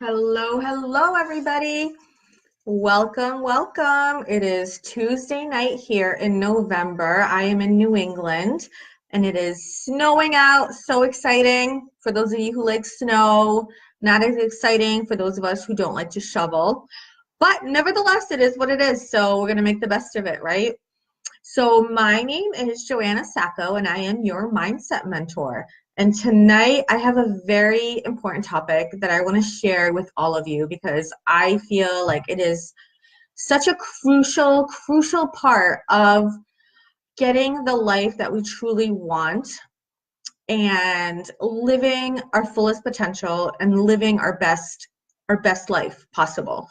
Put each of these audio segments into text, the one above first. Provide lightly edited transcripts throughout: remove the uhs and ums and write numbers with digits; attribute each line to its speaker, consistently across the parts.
Speaker 1: Hello, hello, everybody. Welcome, welcome. It is Tuesday night here in November. I am in New England and it is snowing out. So exciting for those of you who like snow, not as exciting for those of us who don't like to shovel. But nevertheless, it is what it is. So we're going to make the best of it, right? So my name is JoAnna Sacco, and I am your mindset mentor. And tonight I have a very important topic that I want to share with all of you because I feel like it is such a crucial part of getting the life that we truly want and living our fullest potential and living our best life possible.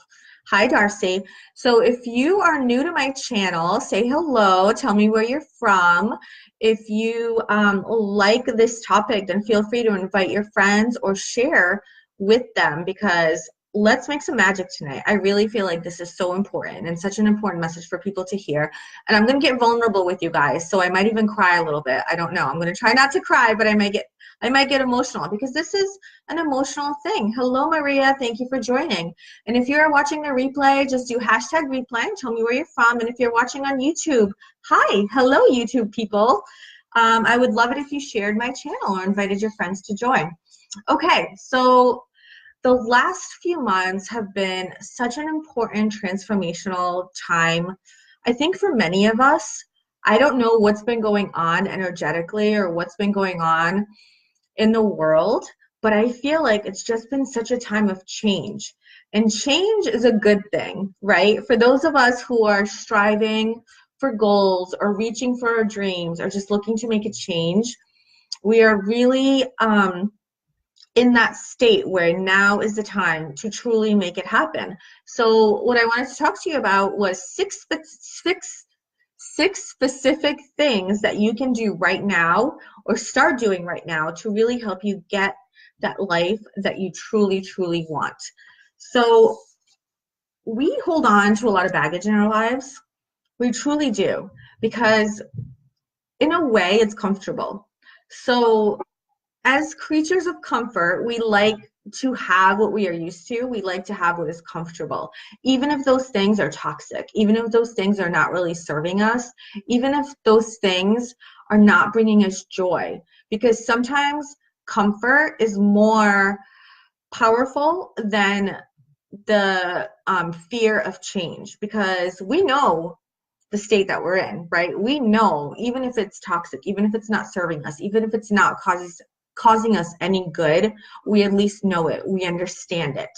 Speaker 1: Hi, Darcy. So if you are new to my channel, say hello, tell me where you're from. If you like this topic, then feel free to invite your friends or share with them because let's make some magic tonight. I really feel like this is so important and such an important message for people to hear. And I'm going to get vulnerable with you guys, so I might even cry a little bit. I don't know. I'm going to try not to cry, but I might get emotional because this is an emotional thing. Hello, Maria. Thank you for joining. And if you're watching the replay, just do hashtag replay and tell me where you're from. And if you're watching on YouTube, hi. Hello, YouTube people. I would love it if you shared my channel or invited your friends to join. Okay, so the last few months have been such an important transformational time. I think for many of us, I don't know what's been going on energetically or what's been going on in the world, but I feel like it's just been such a time of change. And change is a good thing, right? For those of us who are striving for goals or reaching for our dreams or just looking to make a change, we are really in that state where now is the time to truly make it happen. So what I wanted to talk to you about was six specific things that you can do right now or start doing right now to really help you get that life that you truly want. So we hold on to a lot of baggage in our lives. We truly do, because in a way it's comfortable. So as creatures of comfort, we like to have what we are used to. We like to have what is comfortable, even if those things are toxic, even if those things are not really serving us, even if those things are not bringing us joy, because sometimes comfort is more powerful than the fear of change, because we know the state that we're in, right? We know, even if it's toxic, even if it's not serving us, even if it's not causing us any good, we at least know it. We understand it.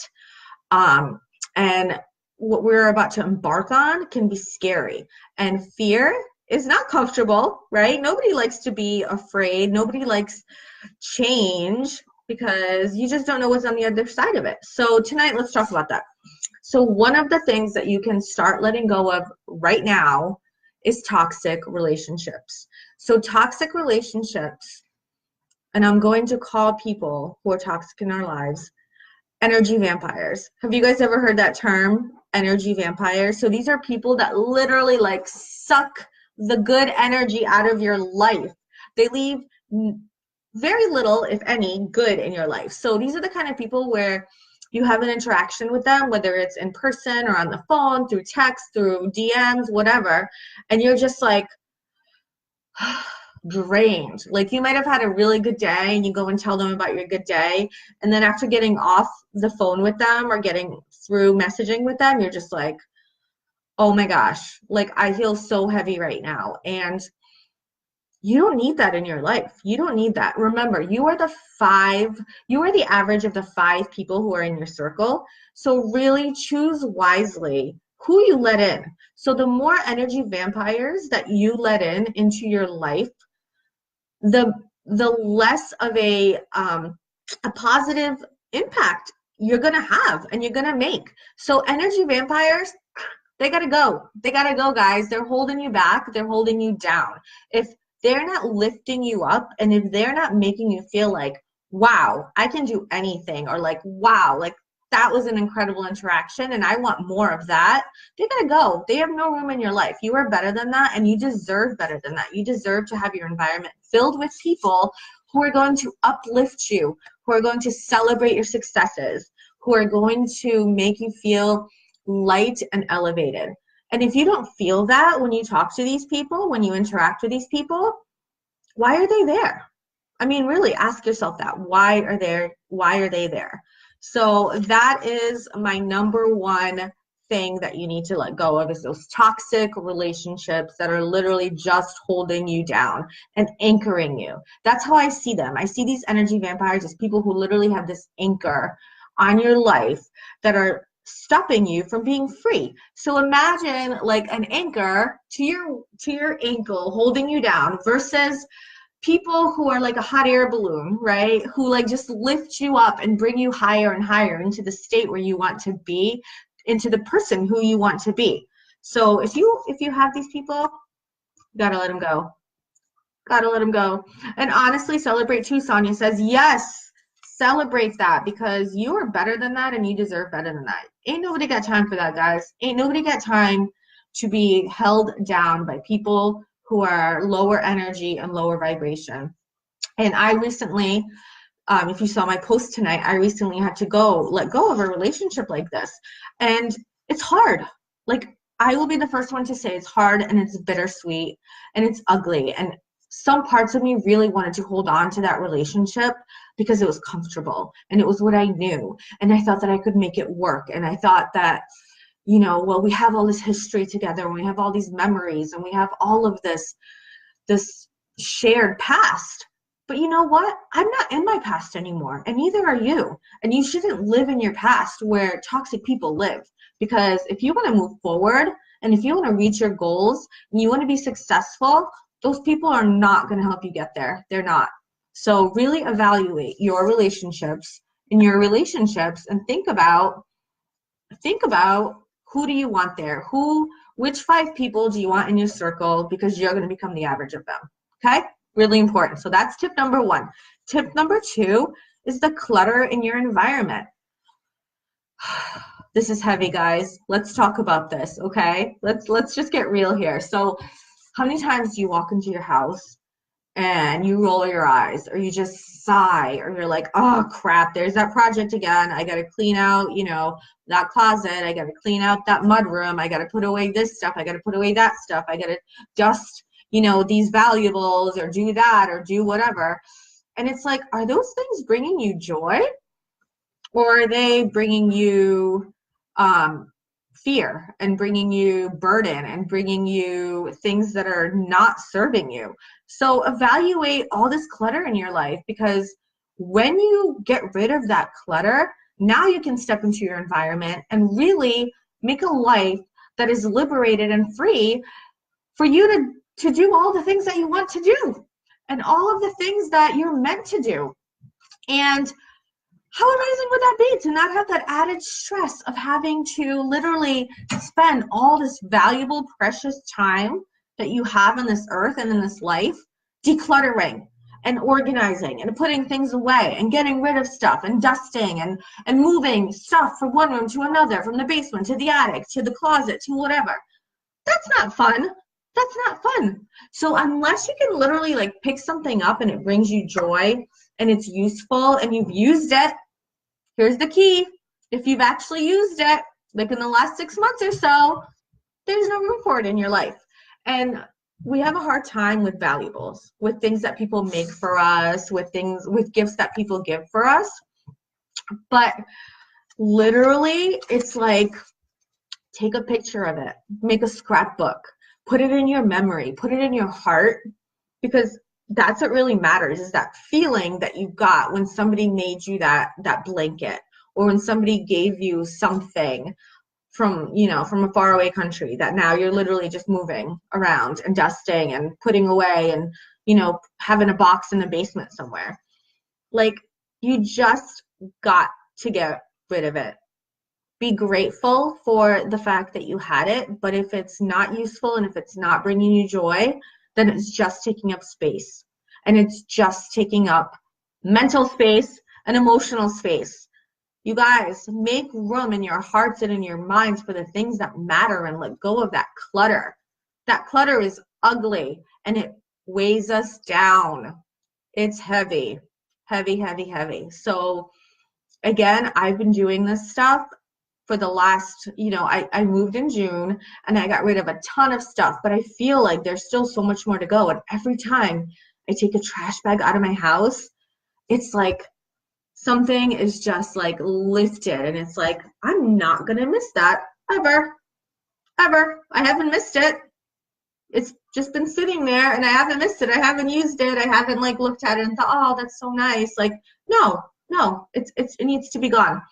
Speaker 1: And what we're about to embark on can be scary. And fear is not comfortable, right? Nobody likes to be afraid. Nobody likes change because you just don't know what's on the other side of it. So tonight, let's talk about that. So one of the things that you can start letting go of right now is toxic relationships. So toxic relationships, and I'm going to call people who are toxic in our lives energy vampires. Have you guys ever heard that term, energy vampires? So these are people that literally like suck the good energy out of your life. They leave very little, if any, good in your life. So these are the kind of people where you have an interaction with them, whether it's in person or on the phone, through text, through DMs, whatever, and you're just like drained. Like you might have had a really good day and you go and tell them about your good day, and then after getting off the phone with them or getting through messaging with them, you're just like, oh my gosh, like I feel so heavy right now. And you don't need that in your life. You don't need that. Remember, you are the average of the 5 people who are in your circle. So really choose wisely who you let in. So the more energy vampires that you let in into your life, the less of a positive impact you're gonna have and you're gonna make. So energy vampires, they gotta go. They gotta go, guys. They're holding you back. They're holding you down. If they're not lifting you up, and if they're not making you feel like, wow, I can do anything, or like, wow, like that was an incredible interaction and I want more of that, they gotta go. They have no room in your life. You are better than that, and you deserve better than that. You deserve to have your environment filled with people who are going to uplift you, who are going to celebrate your successes, who are going to make you feel light and elevated. And if you don't feel that when you talk to these people, when you interact with these people, why are they there? I mean, really ask yourself that. Why are they there? So that is my number one thing that you need to let go of, is those toxic relationships that are literally just holding you down and anchoring you. That's how I see them. I see these energy vampires as people who literally have this anchor on your life that are stopping you from being free. So imagine like an anchor to your ankle holding you down versus people who are like a hot air balloon, right? Who like just lift you up and bring you higher and higher into the state where you want to be, into the person who you want to be. So if you have these people, you gotta let them go. Gotta let them go. And honestly, celebrate too. Sonia says, yes, celebrate that, because you are better than that and you deserve better than that. Ain't nobody got time for that, guys. Ain't nobody got time to be held down by people who are lower energy and lower vibration. And I recently, if you saw my post tonight, I recently had to let go of a relationship like this. And it's hard. Like, I will be the first one to say it's hard and it's bittersweet and it's ugly. And some parts of me really wanted to hold on to that relationship because it was comfortable and it was what I knew. And I thought that I could make it work. And I thought that, well, we have all this history together and we have all these memories and we have all of this shared past. But you know what? I'm not in my past anymore, and neither are you. And you shouldn't live in your past where toxic people live. Because if you want to move forward and if you want to reach your goals and you want to be successful, those people are not going to help you get there. They're not. So really evaluate your relationships and think about who do you want there? Which 5 people do you want in your circle, because you're going to become the average of them. Okay? Really important. So that's tip number 1. Tip number 2 is the clutter in your environment. This is heavy, guys. Let's talk about this, okay? Let's just get real here. So how many times do you walk into your house and you roll your eyes, or you just sigh, or you're like, oh crap, there's that project again. I got to clean out, that closet. I got to clean out that mud room. I got to put away this stuff. I got to put away that stuff. I got to dust, these valuables, or do that, or do whatever. And it's like, are those things bringing you joy, or are they bringing you fear and bringing you burden and bringing you things that are not serving you? So evaluate all this clutter in your life, because when you get rid of that clutter, now you can step into your environment and really make a life that is liberated and free for you to do all the things that you want to do and all of the things that you're meant to do. And how amazing would that be to not have that added stress of having to literally spend all this valuable, precious time that you have on this earth and in this life decluttering and organizing and putting things away and getting rid of stuff and dusting and moving stuff from one room to another, from the basement to the attic to the closet to whatever. That's not fun. That's not fun. So unless you can literally like pick something up and it brings you joy and it's useful and you've used it, here's the key. If you've actually used it, like in the last 6 months or so, there's no room for it in your life. And we have a hard time with valuables, with things that people make for us, with gifts that people give for us. But literally, it's like, take a picture of it, make a scrapbook, put it in your memory, put it in your heart, because that's what really matters, is that feeling that you got when somebody made you that blanket, or when somebody gave you something from a faraway country that now you're literally just moving around and dusting and putting away and, having a box in the basement somewhere. Like, you just got to get rid of it. Be grateful for the fact that you had it, but if it's not useful and if it's not bringing you joy, then it's just taking up space, and it's just taking up mental space and emotional space. You guys, make room in your hearts and in your minds for the things that matter, and let go of that clutter. That clutter is ugly and it weighs us down. It's heavy, heavy, heavy, heavy. So again, I've been doing this stuff for the last, I moved in June and I got rid of a ton of stuff, but I feel like there's still so much more to go. And every time I take a trash bag out of my house, it's like something is just like lifted. And it's like, I'm not going to miss that ever, ever. I haven't missed it. It's just been sitting there and I haven't missed it. I haven't used it. I haven't like looked at it and thought, oh, that's so nice. Like, no, it needs to be gone.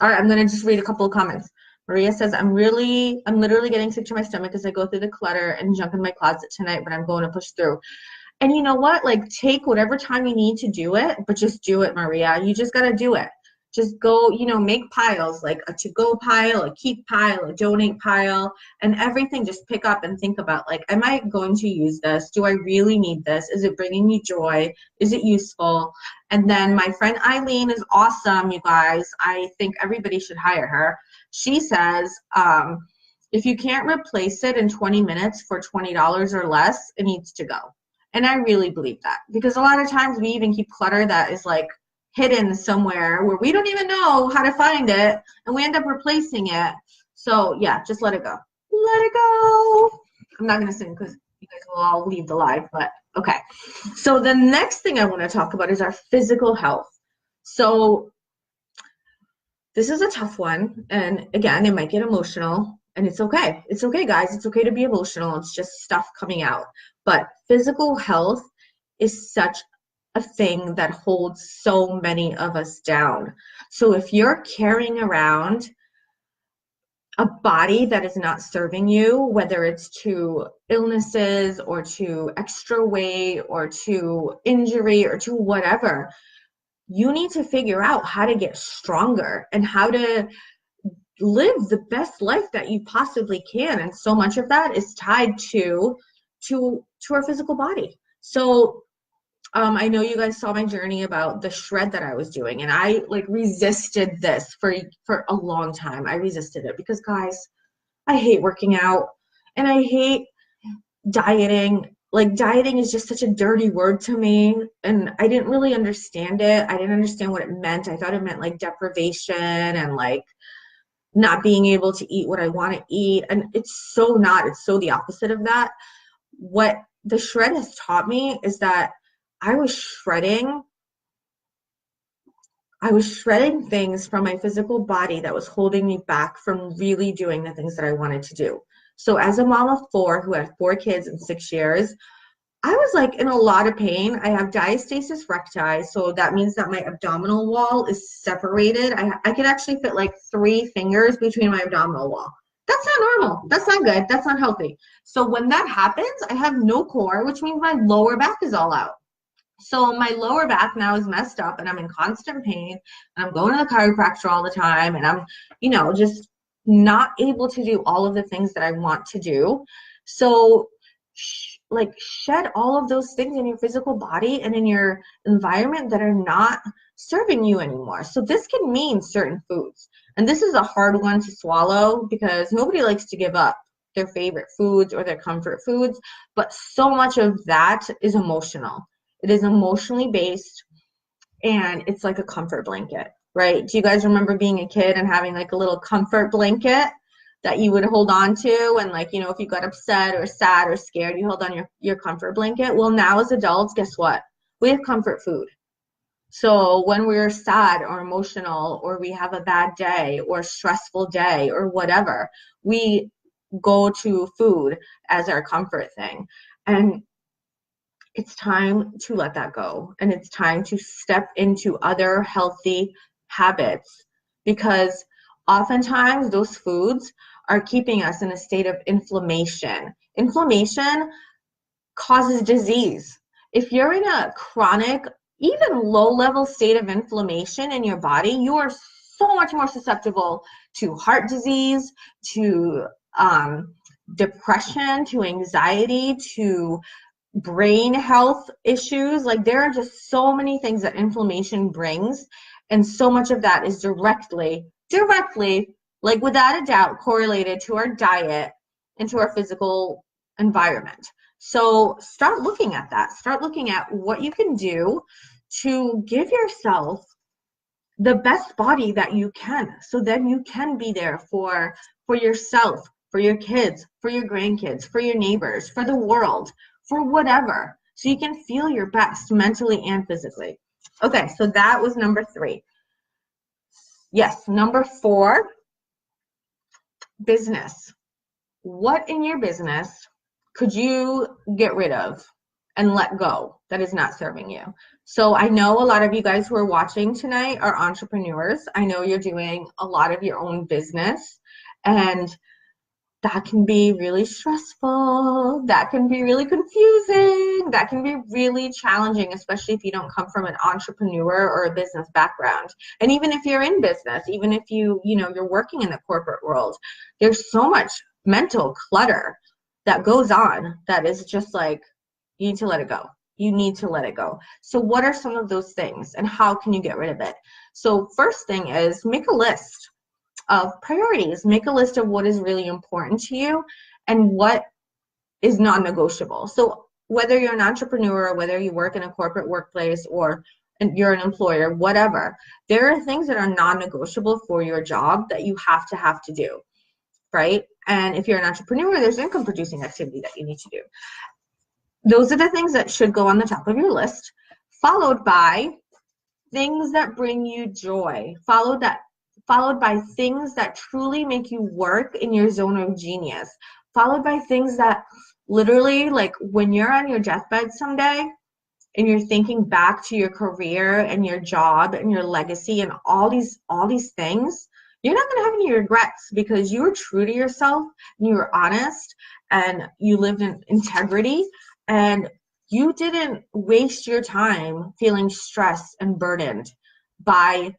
Speaker 1: All right, I'm gonna just read a couple of comments. Maria says, I'm literally getting sick to my stomach as I go through the clutter and junk in my closet tonight, but I'm going to push through. And you know what? Like, take whatever time you need to do it, but just do it, Maria. You just gotta do it. Just go, make piles, like a to-go pile, a keep pile, a donate pile, and everything just pick up and think about, like, am I going to use this? Do I really need this? Is it bringing me joy? Is it useful? And then my friend Eileen is awesome, you guys. I think everybody should hire her. She says, if you can't replace it in 20 minutes for $20 or less, it needs to go. And I really believe that, because a lot of times we even keep clutter that is like hidden somewhere where we don't even know how to find it, and we end up replacing it. So yeah, just let it go. Let it go. I'm not going to sing because you guys will all leave the live, but okay. So the next thing I want to talk about is our physical health. So this is a tough one, and again, it might get emotional, and it's okay. It's okay, guys. It's okay to be emotional. It's just stuff coming out. But physical health is such a thing that holds so many of us down. So if you're carrying around a body that is not serving you, whether it's to illnesses or to extra weight or to injury or to whatever, you need to figure out how to get stronger and how to live the best life that you possibly can. And so much of that is tied to our physical body. So I know you guys saw my journey about the shred that I was doing, and I like resisted this for a long time. I resisted it because, guys, I hate working out and I hate dieting. Like, dieting is just such a dirty word to me, and I didn't really understand it. I didn't understand what it meant. I thought it meant like deprivation and like not being able to eat what I want to eat, and it's so not. It's so the opposite of that. What the shred has taught me is that I was shredding things from my physical body that was holding me back from really doing the things that I wanted to do. So as a mom of 4 who had 4 kids in 6 years, I was like in a lot of pain. I have diastasis recti, so that means that my abdominal wall is separated. I could actually fit like 3 fingers between my abdominal wall. That's not normal. That's not good. That's not healthy. So when that happens, I have no core, which means my lower back is all out. So my lower back now is messed up and I'm in constant pain and I'm going to the chiropractor all the time and I'm, just not able to do all of the things that I want to do. So shed all of those things in your physical body and in your environment that are not serving you anymore. So this can mean certain foods. And this is a hard one to swallow because nobody likes to give up their favorite foods or their comfort foods, but so much of that is emotional. It is emotionally based, and it's like a comfort blanket, right? Do you guys remember being a kid and having like a little comfort blanket that you would hold on to? And like, if you got upset or sad or scared, you hold on your comfort blanket. Well, now as adults, guess what? We have comfort food. So when we're sad or emotional or we have a bad day or stressful day or whatever, we go to food as our comfort thing. And it's time to let that go, and it's time to step into other healthy habits, because oftentimes those foods are keeping us in a state of inflammation. Inflammation causes disease. If you're in a chronic, even low-level state of inflammation in your body, you are so much more susceptible to heart disease, to depression, to anxiety, to brain health issues. Like, there are just so many things that inflammation brings, and so much of that is directly, like without a doubt, correlated to our diet and to our physical environment. So start looking at that. Start looking at what you can do to give yourself the best body that you can. So then you can be there for yourself, for your kids, for your grandkids, for your neighbors, for the world, for whatever. So you can feel your best mentally and physically. Okay, so that was number 3. Yes, number 4, business. What in your business could you get rid of and let go that is not serving you? So I know a lot of you guys who are watching tonight are entrepreneurs. I know you're doing a lot of your own business, and that can be really stressful. That can be really confusing. That can be really challenging, especially if you don't come from an entrepreneur or a business background. And even if you're in business, even if you're working in the corporate world, there's so much mental clutter that goes on that is just like, you need to let it go. You need to let it go. So what are some of those things and how can you get rid of it? So first thing is, make a list of priorities. Make a list of what is really important to you and what is non-negotiable. So whether you're an entrepreneur, or whether you work in a corporate workplace, or you're an employer, whatever, there are things that are non-negotiable for your job that you have to do, right? And if you're an entrepreneur, there's income producing activity that you need to do. Those are the things that should go on the top of your list, followed by things that bring you joy, followed by things that truly make you work in your zone of genius, followed by things that literally, like when you're on your deathbed someday and you're thinking back to your career and your job and your legacy and all these things, you're not going to have any regrets because you were true to yourself and you were honest and you lived in integrity and you didn't waste your time feeling stressed and burdened by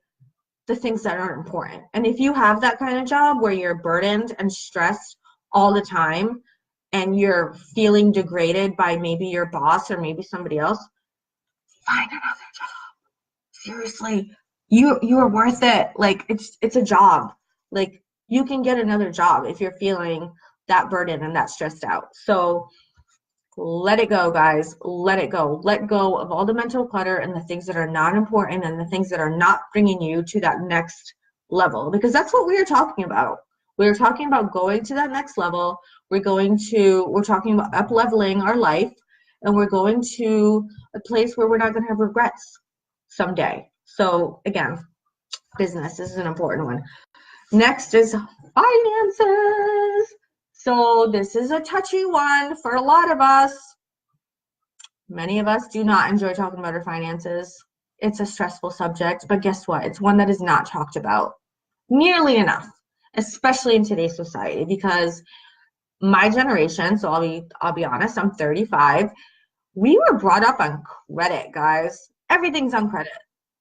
Speaker 1: the things that aren't important. And if you have that kind of job where you're burdened and stressed all the time and you're feeling degraded by maybe your boss or maybe somebody else, find another job. Seriously, you are worth it. Like it's a job. Like you can get another job if you're feeling that burden and that stressed out. So let it go, guys. Let it go. Let go of all the mental clutter and the things that are not important and the things that are not bringing you to that next level, because that's what we are talking about. We're talking about going to that next level. We're talking about up leveling our life, and we're going to a place where we're not going to have regrets someday. So again, business is an important one. Next is finances. So this is a touchy one for a lot of us. Many of us do not enjoy talking about our finances. It's a stressful subject, but guess what? It's one that is not talked about nearly enough, especially in today's society, because my generation, so I'll be honest, I'm 35. We were brought up on credit, guys. Everything's on credit.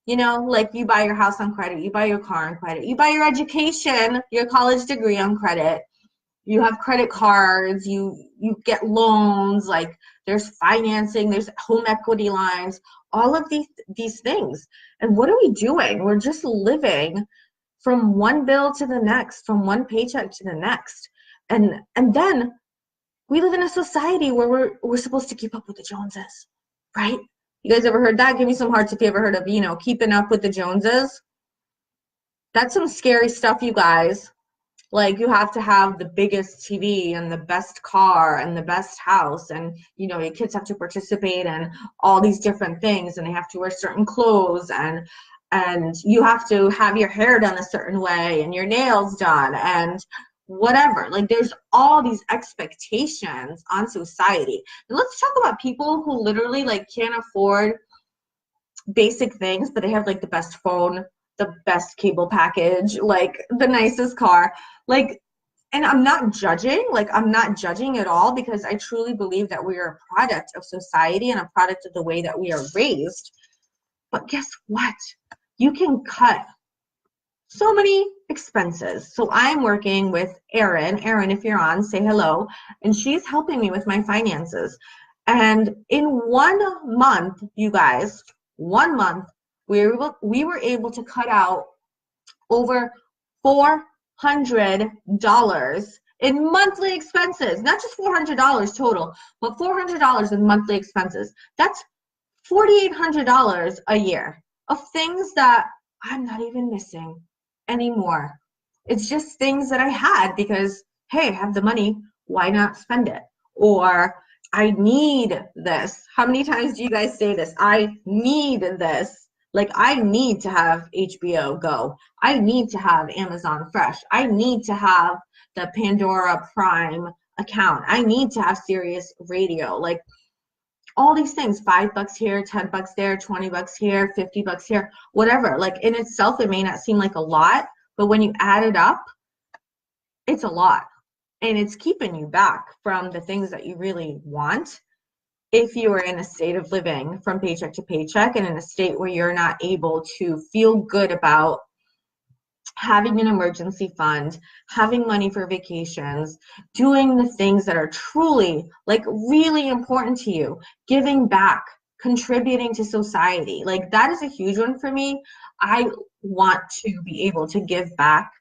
Speaker 1: You know, like you buy your house on credit, you buy your car on credit, you buy your education, your college degree on credit. You have credit cards, you get loans, like there's financing, there's home equity lines, all of these things. And what are we doing? We're just living from one bill to the next, from one paycheck to the next. And then we live in a society where we're supposed to keep up with the Joneses, right? You guys ever heard that? Give me some hearts if you ever heard of, keeping up with the Joneses. That's some scary stuff, you guys. Like you have to have the biggest TV and the best car and the best house, and your kids have to participate in all these different things, and they have to wear certain clothes, and you have to have your hair done a certain way and your nails done and whatever. Like there's all these expectations on society. And let's talk about people who literally like can't afford basic things, but they have like the best phone, the best cable package, like the nicest car, like, and I'm not judging at all, because I truly believe that we are a product of society and a product of the way that we are raised. But guess what? You can cut so many expenses. So I'm working with Erin. Erin, if you're on, say hello. And she's helping me with my finances. And in 1 month, you guys, 1 month, we were able to cut out over $400 in monthly expenses. Not just $400 total, but $400 in monthly expenses. That's $4,800 a year of things that I'm not even missing anymore. It's just things that I had because, hey, I have the money. Why not spend it? Or I need this. How many times do you guys say this? I need this. Like, I need to have HBO Go. I need to have Amazon Fresh. I need to have the Pandora Prime account. I need to have Sirius Radio. Like, all these things, $5 here, $10 there, $20 here, $50 here, whatever. Like, in itself, it may not seem like a lot, but when you add it up, it's a lot. And it's keeping you back from the things that you really want if you are in a state of living from paycheck to paycheck and in a state where you're not able to feel good about having an emergency fund, having money for vacations, doing the things that are truly, like, really important to you, giving back, contributing to society. Like, that is a huge one for me. I want to be able to give back,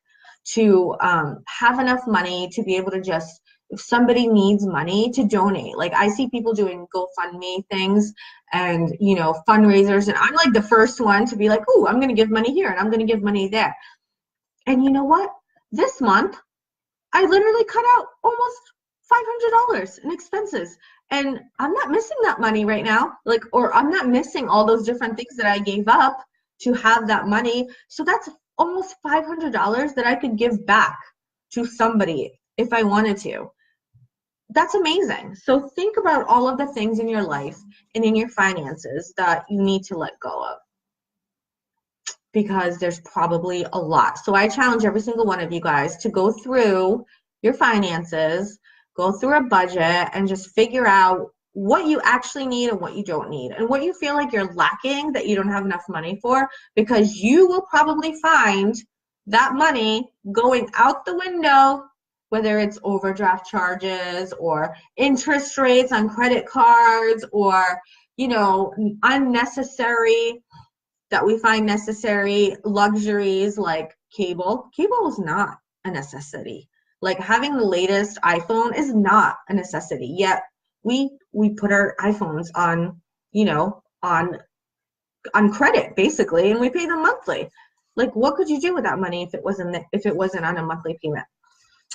Speaker 1: to have enough money to be able to just, if somebody needs money, to donate. Like, I see people doing GoFundMe things and, you know, fundraisers, and I'm like the first one to be like, oh, I'm going to give money here and I'm going to give money there. And you know what? This month, I literally cut out almost $500 in expenses. And I'm not missing that money right now. Like, or I'm not missing all those different things that I gave up to have that money. So that's almost $500 that I could give back to somebody if I wanted to. That's amazing. So think about all of the things in your life and in your finances that you need to let go of, because there's probably a lot. So I challenge every single one of you guys to go through your finances, go through a budget, and just figure out what you actually need and what you don't need, and what you feel like you're lacking that you don't have enough money for, because you will probably find that money going out the window, whether it's overdraft charges or interest rates on credit cards, or, you know, unnecessary, that we find necessary luxuries like cable. Cable is not a necessity. Like, having the latest iPhone is not a necessity. Yet we put our iPhones on, you know, on credit basically, and we pay them monthly. Like, what could you do with that money if it wasn't on a monthly payment?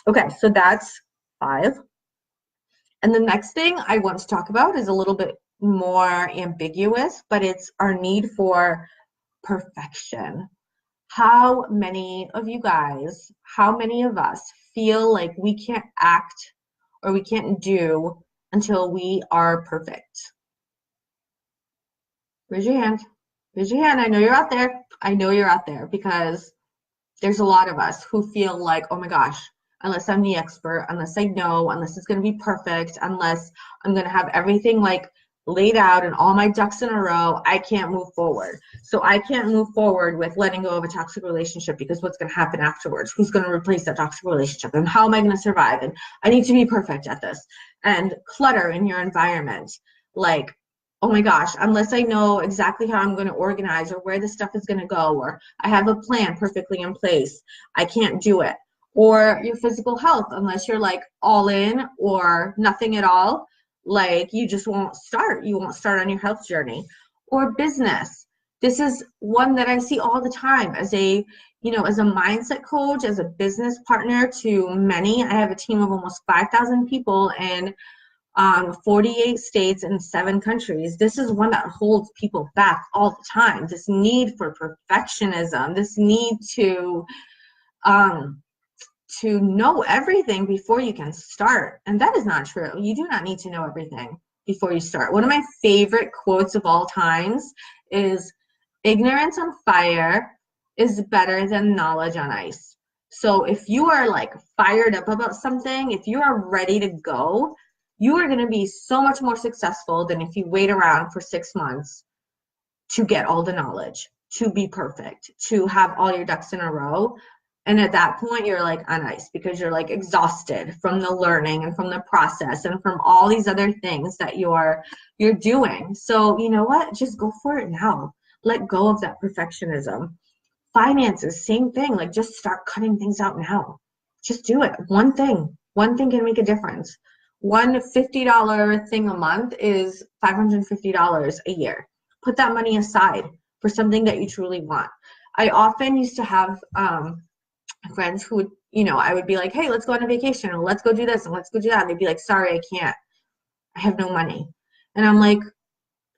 Speaker 1: Okay, so that's 5. And the next thing I want to talk about is a little bit more ambiguous, but it's our need for perfection. How many of you guys, how many of us feel like we can't act or we can't do until we are perfect? Raise your hand. Raise your hand. I know you're out there. I know you're out there, because there's a lot of us who feel like, oh my gosh, unless I'm the expert, unless I know, unless it's going to be perfect, unless I'm going to have everything like laid out and all my ducks in a row, I can't move forward. So I can't move forward with letting go of a toxic relationship, because what's going to happen afterwards? Who's going to replace that toxic relationship? And how am I going to survive? And I need to be perfect at this. And clutter in your environment. Like, oh my gosh, unless I know exactly how I'm going to organize or where the stuff is going to go, or I have a plan perfectly in place, I can't do it. Or your physical health, unless you're like all in or nothing at all, like, you just won't start. You won't start on your health journey. Or business. This is one that I see all the time as a, you know, as a mindset coach, as a business partner to many. I have a team of almost 5,000 people in 48 states and 7 countries. This is one that holds people back all the time. This need for perfectionism, this need to know everything before you can start. And that is not true. You do not need to know everything before you start. One of my favorite quotes of all times is, ignorance on fire is better than knowledge on ice. So if you are like fired up about something, if you are ready to go, you are going to be so much more successful than if you wait around for 6 months to get all the knowledge, to be perfect, to have all your ducks in a row. And at that point, you're like on ice, because you're like exhausted from the learning and from the process and from all these other things that you're doing. So you know what? Just go for it now. Let go of that perfectionism. Finances, same thing. Like, just start cutting things out now. Just do it. One thing can make a difference. One $50 thing a month is $550 a year. Put that money aside for something that you truly want. I often used to have friends who would, you know, I would be like, hey, let's go on a vacation, or let's go do this, and let's go do that. And they'd be like, sorry, I can't. I have no money. And I'm like,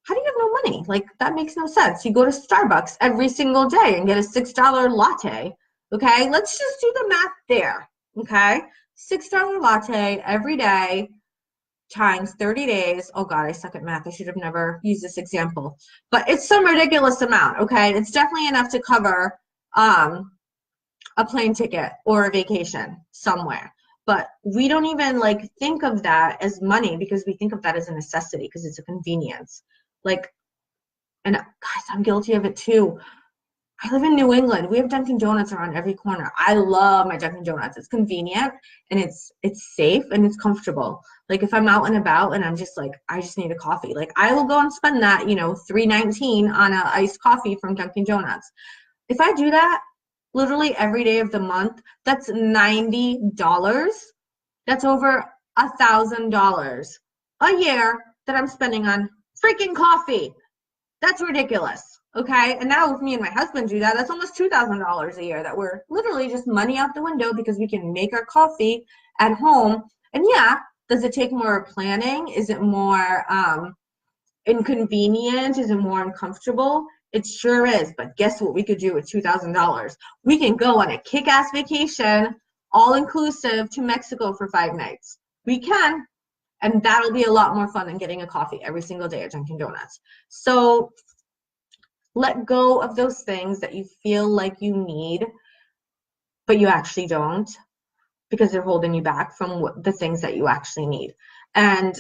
Speaker 1: how do you have no money? Like, that makes no sense. You go to Starbucks every single day and get a $6 latte. Okay, let's just do the math there. Okay, $6 latte every day times 30 days. Oh God, I suck at math. I should have never used this example, but it's some ridiculous amount. Okay, it's definitely enough to cover a plane ticket or a vacation somewhere. But we don't even like think of that as money because we think of that as a necessity because it's a convenience. Like, and guys, I'm guilty of it too. I live in New England. We have Dunkin' Donuts around every corner. I love my Dunkin' Donuts. It's convenient and it's safe and it's comfortable. Like if I'm out and about and I'm just like, I just need a coffee. Like I will go and spend that, you know, $3.19 on a iced coffee from Dunkin' Donuts. If I do that literally every day of the month, that's $90. That's over $1,000 a year that I'm spending on freaking coffee. That's ridiculous. Okay, and now if me and my husband do that, that's almost $2,000 a year that we're literally just money out the window because we can make our coffee at home. And yeah, does it take more planning? Is it more inconvenient? Is it more uncomfortable? It sure is. But guess what we could do with $2,000? We can go on a kick-ass vacation, all inclusive, to Mexico for 5 nights. We can, and that'll be a lot more fun than getting a coffee every single day at Dunkin' Donuts. So let go of those things that you feel like you need, but you actually don't because they're holding you back from the things that you actually need. And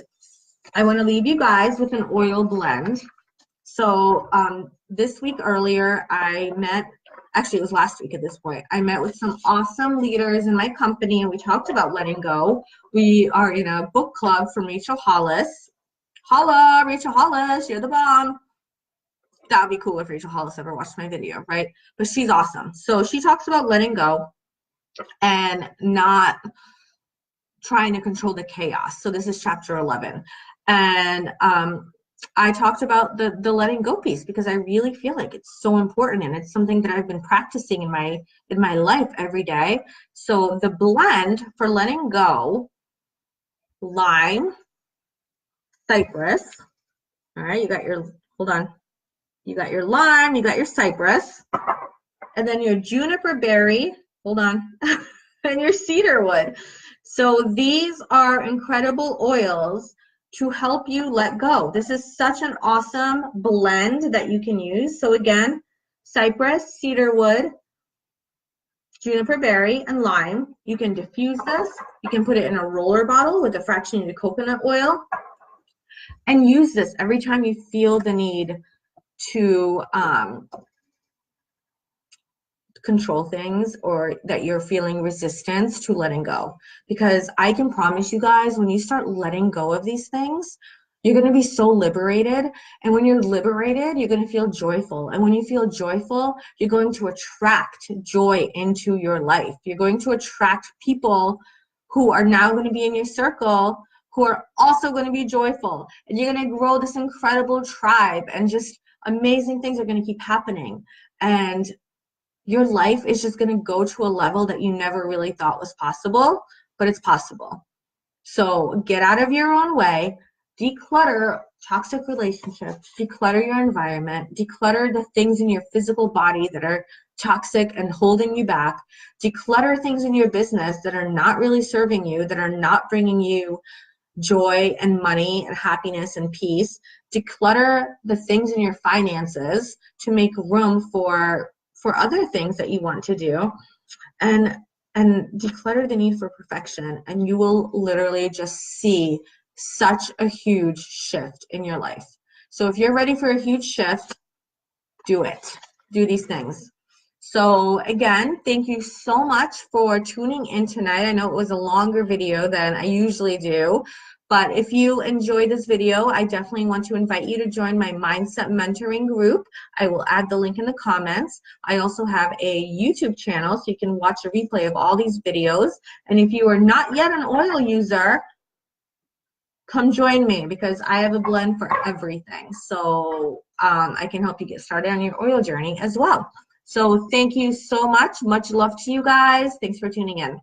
Speaker 1: I want to leave you guys with an oil blend. So this week earlier, I met, actually it was last week at this point, I met with some awesome leaders in my company and we talked about letting go. We are in a book club from Rachel Hollis. Holla, Rachel Hollis, you're the bomb. That would be cool if Rachel Hollis ever watched my video, right? But she's awesome. So she talks about letting go and not trying to control the chaos. So this is chapter 11. And I talked about the letting go piece because I really feel like it's so important and it's something that I've been practicing in my life every day. So the blend for letting go: lime, cypress. All right, you got your, hold on. You got your lime, you got your cypress, and then your juniper berry, hold on, and your cedar wood. So these are incredible oils to help you let go. This is such an awesome blend that you can use. So again, cypress, cedar wood, juniper berry, and lime. You can diffuse this. You can put it in a roller bottle with a fractionated coconut oil and use this every time you feel the need to control things or that you're feeling resistance to letting go. Because I can promise you guys, when you start letting go of these things, you're going to be so liberated. And when you're liberated, you're going to feel joyful. And when you feel joyful, you're going to attract joy into your life. You're going to attract people who are now going to be in your circle who are also going to be joyful. And you're going to grow this incredible tribe and just amazing things are going to keep happening. And your life is just going to go to a level that you never really thought was possible, but it's possible. So get out of your own way, declutter toxic relationships, declutter your environment, declutter the things in your physical body that are toxic and holding you back, declutter things in your business that are not really serving you, that are not bringing you joy and money and happiness and peace. Declutter the things in your finances to make room for other things that you want to do, and declutter the need for perfection, and you will literally just see such a huge shift in your life. So if you're ready for a huge shift, do it. Do these things. So again, thank you so much for tuning in tonight. I know it was a longer video than I usually do, but if you enjoyed this video, I definitely want to invite you to join my Mindset Mentoring group. I will add the link in the comments. I also have a YouTube channel, so you can watch a replay of all these videos. And if you are not yet an oil user, come join me because I have a blend for everything. So I can help you get started on your oil journey as well. So thank you so much. Much love to you guys. Thanks for tuning in.